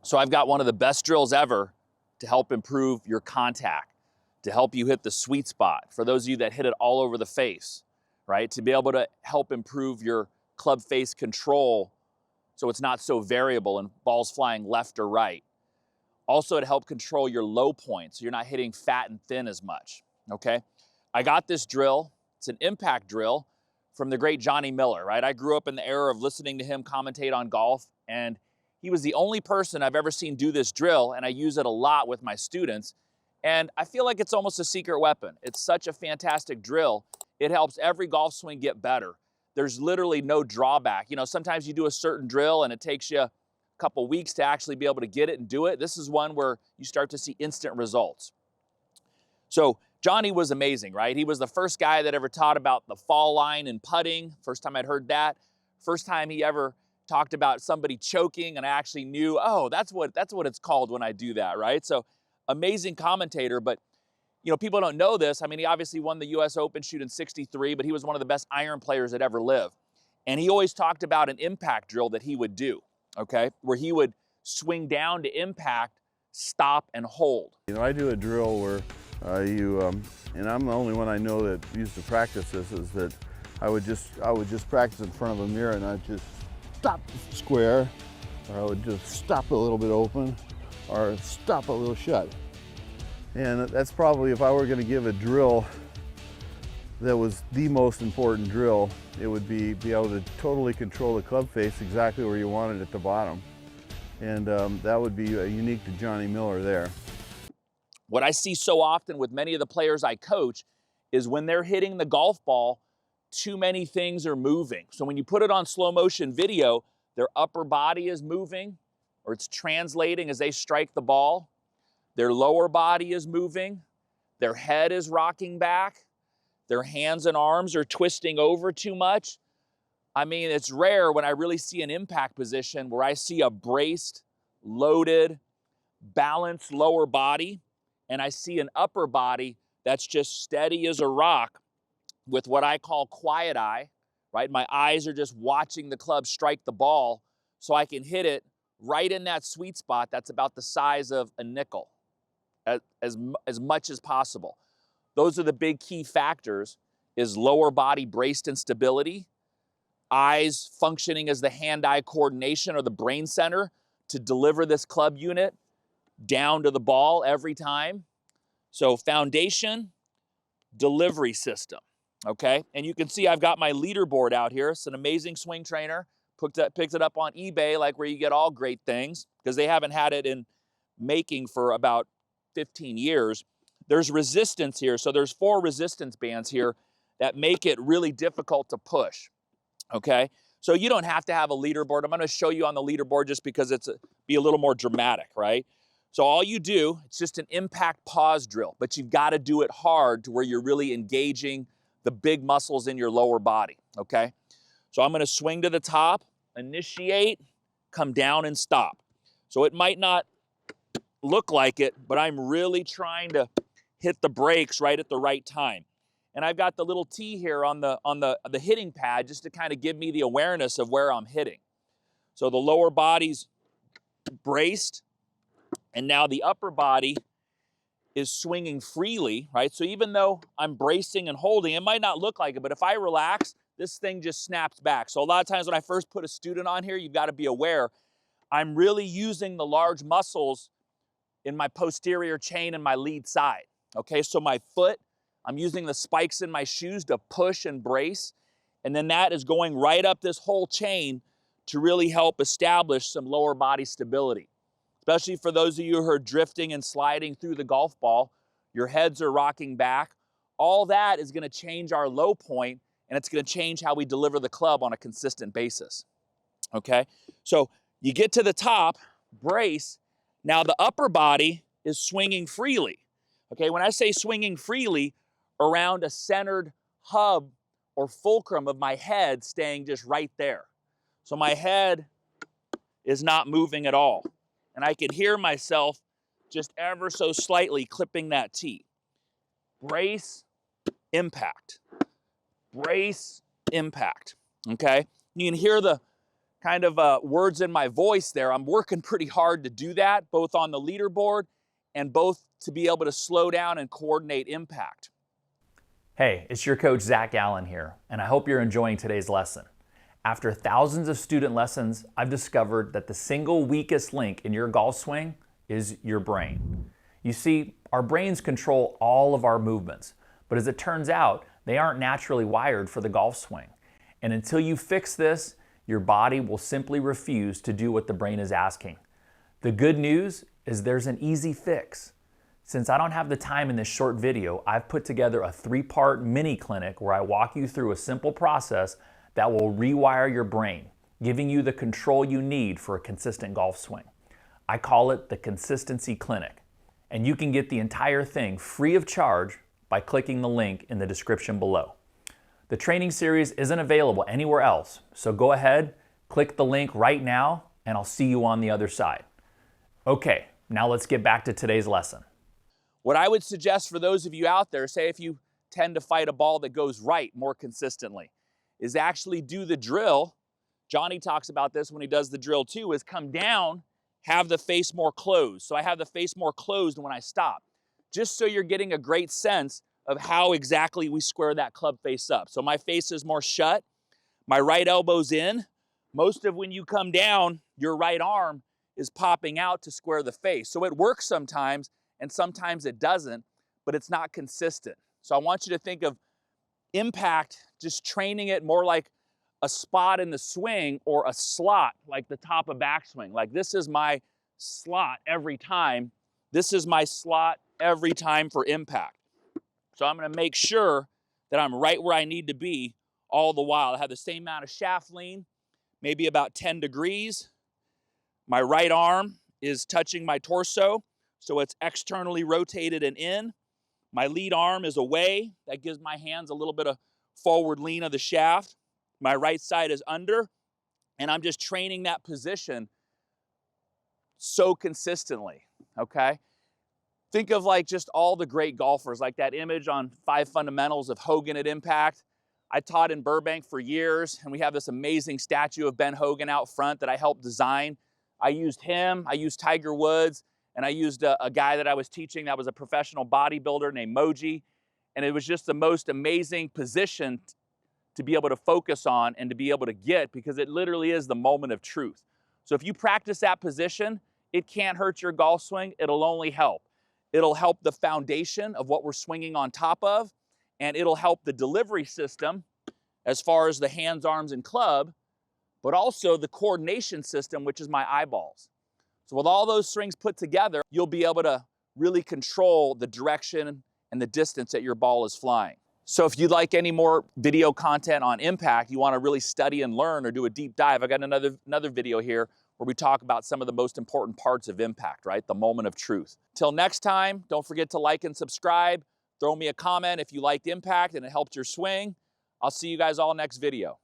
So I've got one of the best drills ever to help improve your contact, to help you hit the sweet spot. For those of you that hit it all over the face, right? To be able to help improve your club face control so it's not so variable and balls flying left or right. Also to help control your low points so you're not hitting fat and thin as much, okay? I got this drill, it's an impact drill from the great Johnny Miller, right? I grew up in the era of listening to him commentate on golf, and he was the only person I've ever seen do this drill, and I use it a lot with my students. And I feel like it's almost a secret weapon. It's such a fantastic drill. It helps every golf swing get better. There's literally no drawback. You know, sometimes you do a certain drill and it takes you a couple weeks to actually be able to get it and do it. This is one where you start to see instant results. So Johnny was amazing, right? He was the first guy that ever taught about the fall line and putting. First time I'd heard that. First time he ever talked about somebody choking, and I actually knew, oh, that's what it's called when I do that, right? So amazing commentator, but you know, people don't know this. I mean, he obviously won the US Open shooting 63, but he was one of the best iron players that ever lived. And he always talked about an impact drill that he would do, okay? Where he would swing down to impact, stop, and hold. You know, I do a drill where and I'm the only one I know that used to practice this, is that I would just practice in front of a mirror, and I'd just stop square, or I would just stop a little bit open, or stop a little shut. And that's probably, if I were going to give a drill that was the most important drill, it would be able to totally control the club face exactly where you want it at the bottom. And that would be unique to Johnny Miller there. What I see so often with many of the players I coach is when they're hitting the golf ball, too many things are moving. So when you put it on slow motion video, their upper body is moving, or it's translating as they strike the ball. Their lower body is moving. Their head is rocking back. Their hands and arms are twisting over too much. I mean, it's rare when I really see an impact position where I see a braced, loaded, balanced lower body, and I see an upper body that's just steady as a rock with what I call quiet eye, right? My eyes are just watching the club strike the ball so I can hit it right in that sweet spot that's about the size of a nickel, as much as possible. Those are the big key factors, is lower body braced in stability, eyes functioning as the hand-eye coordination or the brain center to deliver this club unit down to the ball every time. So foundation, delivery system, okay? And you can see I've got my leaderboard out here. It's an amazing swing trainer. Picked it up on eBay, like where you get all great things, because they haven't had it in making for about 15 years. There's resistance here. So there's 4 resistance bands here that make it really difficult to push, okay? So you don't have to have a leaderboard. I'm gonna show you on the leaderboard just because it's be a little more dramatic, right? So all you do, it's just an impact pause drill, but you've got to do it hard to where you're really engaging the big muscles in your lower body, okay? So I'm gonna swing to the top, initiate, come down and stop. So it might not look like it, but I'm really trying to hit the brakes right at the right time. And I've got the little T here on the hitting pad just to kind of give me the awareness of where I'm hitting. So the lower body's braced, and now the upper body is swinging freely, right? So even though I'm bracing and holding, it might not look like it, but if I relax, this thing just snaps back. So a lot of times when I first put a student on here, you've got to be aware, I'm really using the large muscles in my posterior chain and my lead side, okay? So my foot, I'm using the spikes in my shoes to push and brace, and then that is going right up this whole chain to really help establish some lower body stability. Especially for those of you who are drifting and sliding through the golf ball, your heads are rocking back. All that is gonna change our low point, and it's gonna change how we deliver the club on a consistent basis, okay? So you get to the top, brace, now the upper body is swinging freely, okay? When I say swinging freely, around a centered hub or fulcrum of my head staying just right there. So my head is not moving at all. And I can hear myself just ever so slightly clipping that T. Brace, impact. Brace, impact, okay? You can hear the kind of words in my voice there. I'm working pretty hard to do that, both on the leaderboard and both to be able to slow down and coordinate impact. Hey, it's your coach Zach Allen here, and I hope you're enjoying today's lesson. After thousands of student lessons, I've discovered that the single weakest link in your golf swing is your brain. You see, our brains control all of our movements, but as it turns out, they aren't naturally wired for the golf swing. And until you fix this, your body will simply refuse to do what the brain is asking. The good news is there's an easy fix. Since I don't have the time in this short video, I've put together a 3-part mini clinic where I walk you through a simple process that will rewire your brain, giving you the control you need for a consistent golf swing. I call it the Consistency Clinic, and you can get the entire thing free of charge by clicking the link in the description below. The training series isn't available anywhere else, so go ahead, click the link right now, and I'll see you on the other side. Okay, now let's get back to today's lesson. What I would suggest for those of you out there, say if you tend to fight a ball that goes right more consistently, is actually do the drill. Johnny talks about this when he does the drill too, is come down, have the face more closed. So I have the face more closed when I stop, just so you're getting a great sense of how exactly we square that club face up. So my face is more shut, my right elbow's in. Most of when you come down, your right arm is popping out to square the face. So it works sometimes, and sometimes it doesn't, but it's not consistent. So I want you to think of impact, just training it more like a spot in the swing or a slot, like the top of backswing. Like this is my slot every time. This is my slot every time for impact. So I'm gonna make sure that I'm right where I need to be all the while. I have the same amount of shaft lean, maybe about 10 degrees. My right arm is touching my torso, so it's externally rotated and in. My lead arm is away. That gives my hands a little bit of forward lean of the shaft. My right side is under, and I'm just training that position so consistently, okay? Think of like just all the great golfers, like that image on 5 Fundamentals of Hogan at Impact. I taught in Burbank for years, and we have this amazing statue of Ben Hogan out front that I helped design. I used him, I used Tiger Woods, and I used a guy that I was teaching that was a professional bodybuilder named Moji. And it was just the most amazing position to be able to focus on and to be able to get, because it literally is the moment of truth. So if you practice that position, it can't hurt your golf swing, it'll only help. It'll help the foundation of what we're swinging on top of, and it'll help the delivery system as far as the hands, arms, and club, but also the coordination system, which is my eyeballs. So with all those strings put together, you'll be able to really control the direction and the distance that your ball is flying. So if you'd like any more video content on impact, you want to really study and learn or do a deep dive, I got another video here where we talk about some of the most important parts of impact, right? The moment of truth. Till next time, don't forget to like and subscribe. Throw me a comment if you liked impact and it helped your swing. I'll see you guys all next video.